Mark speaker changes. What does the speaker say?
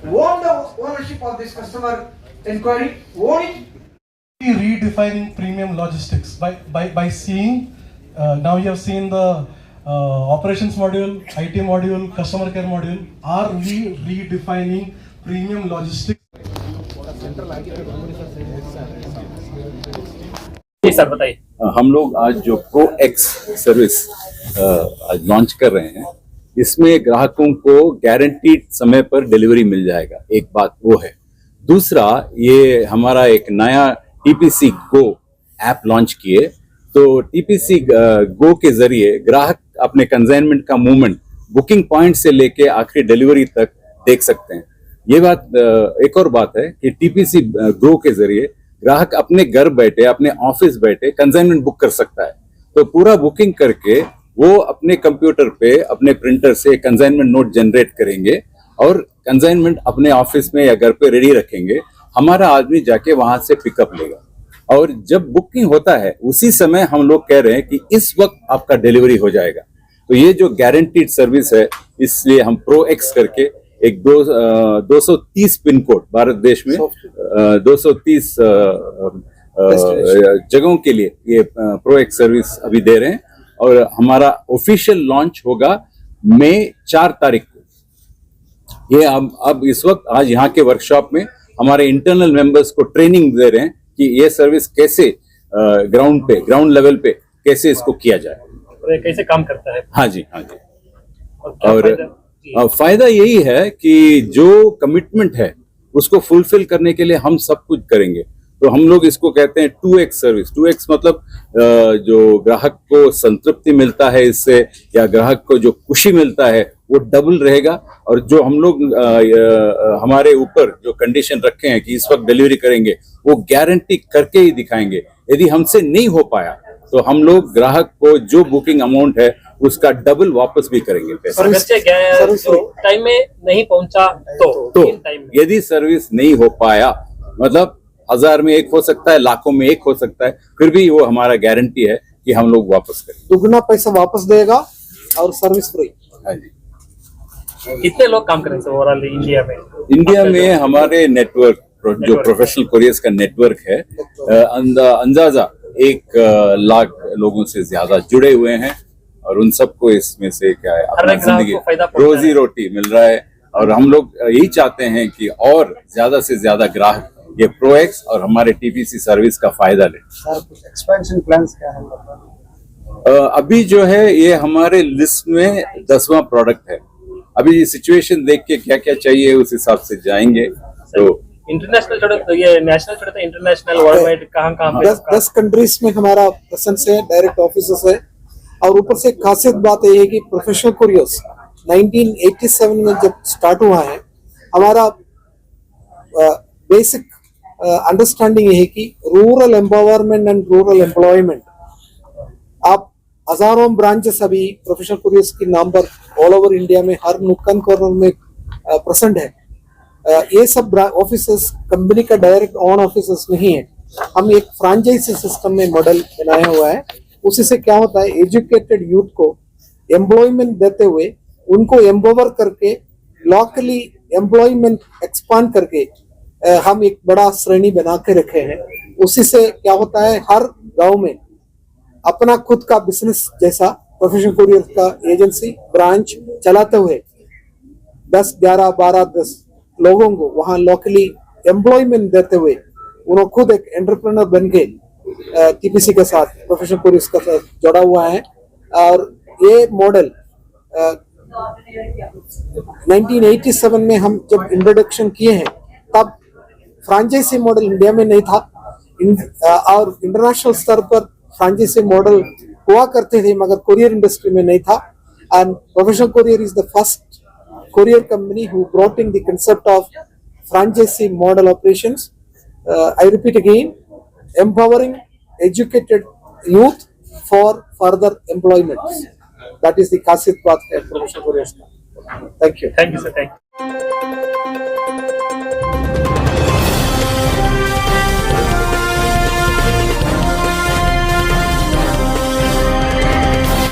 Speaker 1: own the ownership of this customer inquiry, own it.
Speaker 2: Redefining premium logistics by seeing now you have seen the operations module, IT module, customer care module. Are we redefining premium logistics?
Speaker 3: जी sir बताइए।
Speaker 4: हम लोग आज जो pro X service आज launch कर रहे हैं, इसमें ग्राहकों को गारंटीड समय पर डिलीवरी मिल जाएगा। एक बात वो है। दूसरा, ये हमारा एक नया टीपीसी गो ऐप लॉन्च किए, तो टीपीसी गो के जरिए ग्राहक अपने कंसाइनमेंट का मूवमेंट बुकिंग पॉइंट से लेके आखिरी डिलीवरी तक देख सकते हैं। ये बात एक और बात है कि टीपीसी गो के जरिए ग्राहक अपने घर बैठे, अपने ऑफिस बैठे कंसाइनमेंट बुक कर सकता है। तो पूरा बुकिंग करके वो अपने कंप्यूटर पे, अपने प्रिंटर से कंसाइनमेंट नोट जनरेट करेंगे और कंसाइनमेंट अपने ऑफिस में या घर पे रेडी रखेंगे। हमारा आदमी जाके वहां से पिकअप लेगा और जब बुकिंग होता है उसी समय हम लोग कह रहे हैं कि इस वक्त आपका डिलीवरी हो जाएगा। तो ये जो गारंटीड सर्विस है, इसलिए हम प्रो एक्स करके एक 230 पिन कोड भारत देश में 230 जगहों के लिए ये प्रो एक्स सर्विस अभी दे रहे हैं और हमारा ऑफिशियल लॉन्च होगा मई 4 तारीख को। ये अब इस वक्त आज यहाँ के वर्कशॉप में हमारे इंटरनल मेंबर्स को ट्रेनिंग दे रहे हैं कि ये सर्विस कैसे ग्राउंड लेवल पे कैसे इसको किया जाए
Speaker 3: और ये कैसे काम करता है।
Speaker 4: हाँ जी, हाँ जी।
Speaker 3: और
Speaker 4: फायदा यही है कि जो कमिटमेंट है उसको फुलफिल करने के लिए हम सब कुछ करेंगे। तो हम लोग इसको कहते हैं 2x सर्विस। 2x मतलब जो ग्राहक को संतृप्ति मिलता है इससे या ग्राहक को जो खुशी मिलता है वो डबल रहेगा। और जो हम लोग हमारे ऊपर जो कंडीशन रखे हैं कि इस वक्त डिलीवरी करेंगे, वो गारंटी करके ही दिखाएंगे। यदि हमसे नहीं हो पाया तो हम लोग ग्राहक को जो बुकिंग अमाउंट है उसका डबल वापस भी करेंगे पैसा।
Speaker 3: टाइम में नहीं पहुंचा तो
Speaker 4: यदि सर्विस नहीं हो पाया, मतलब 1000 में 1 हो सकता है, लाखों में 1 हो सकता है, फिर भी वो हमारा गारंटी है कि हम लोग वापस करेंगे।
Speaker 1: दुगना पैसा वापस देगा और सर्विस फ्री।
Speaker 4: हाँ जी।
Speaker 3: कितने लोग काम करेंगे सर ओवरऑल इंडिया में?
Speaker 4: इंडिया में हमारे नेटवर्क जो प्रोफेशनल कोरियर्स का नेटवर्क है, अंदाजा 1 लाख लोगों से ज्यादा जुड़े हुए हैं और उन सबको इसमें से क्या है अपना जिंदगी रोजी रोटी मिल रहा है। और हम लोग यही चाहते हैं कि और ज्यादा से ज्यादा ग्राहक ये प्रो एक्स और हमारे टीपीसी सर्विस का फायदा लें।
Speaker 1: एक्सपेंशन प्लान्स क्या है?
Speaker 4: अभी जो है ये हमारे लिस्ट में 10वां प्रोडक्ट है। अभी सिचुएशन देख के क्या क्या चाहिए उस हिसाब से जाएंगे। तो
Speaker 3: इंटरनेशनल छोड़ो तो ये नेशनल छोड़ो तो इंटरनेशनल वर्ल्ड वाइड कहाँ पे
Speaker 1: 10 कंट्रीज में हमारा प्रेजेंस है, डायरेक्ट ऑफिसेस है। और ऊपर से खासियत बात यह है कि प्रोफेशनल कोरियर्स 1987 में जब स्टार्ट हुआ है, हमारा बेसिक अंडरस्टैंडिंग है कि rural empowerment and rural employment. आप हजारों ब्रांचेस अभी प्रोफेशनल कोरियर्स की नाम पर ऑल ओवर इंडिया में हर नुक्कड़ कॉर्नर में प्रेजेंट है। ये सब ऑफिसेस कंपनी का डायरेक्ट ऑन ऑफिसेस नहीं है। हम एक फ्रेंचाइजी सिस्टम में मॉडल बनाया हुआ है। उसी से क्या होता है, एजुकेटेड यूथ को एम्प्लॉयमेंट देते हुए उनको एम्पावर करके लोकली एम्प्लॉयमेंट एक्सपांड करके हम एक बड़ा श्रेणी बना के रखे हैं। उसी से क्या होता है, हर गांव में अपना खुद का बिजनेस जैसा प्रोफेशनल कोरियर का एजेंसी ब्रांच चलाते हुए 10, 11, 12, 10 लोगों को वहां लोकली एम्प्लॉयमेंट देते हुए उन्होंने खुद एक एंटरप्रेन्योर बन के टीपीसी के साथ, प्रोफेशनल कोरियर्स के साथ जुड़ा हुआ है। और ये मॉडल 1987 में हम जब इंट्रोडक्शन किए हैं तब फ्रेंचाइजी मॉडल इंडिया में नहीं था और इंटरनेशनल स्तर पर फ्रेंचाइजी मॉडल हुआ करते थे मगर कोरियर इंडस्ट्री में नहीं था। And professional courier is the first courier company who brought in the concept of franchisee model operations. I repeat again, empowering educated youth for further employment. That is the खासियत बात है professional couriers का। Thank you.
Speaker 3: Thank you sir, thank you.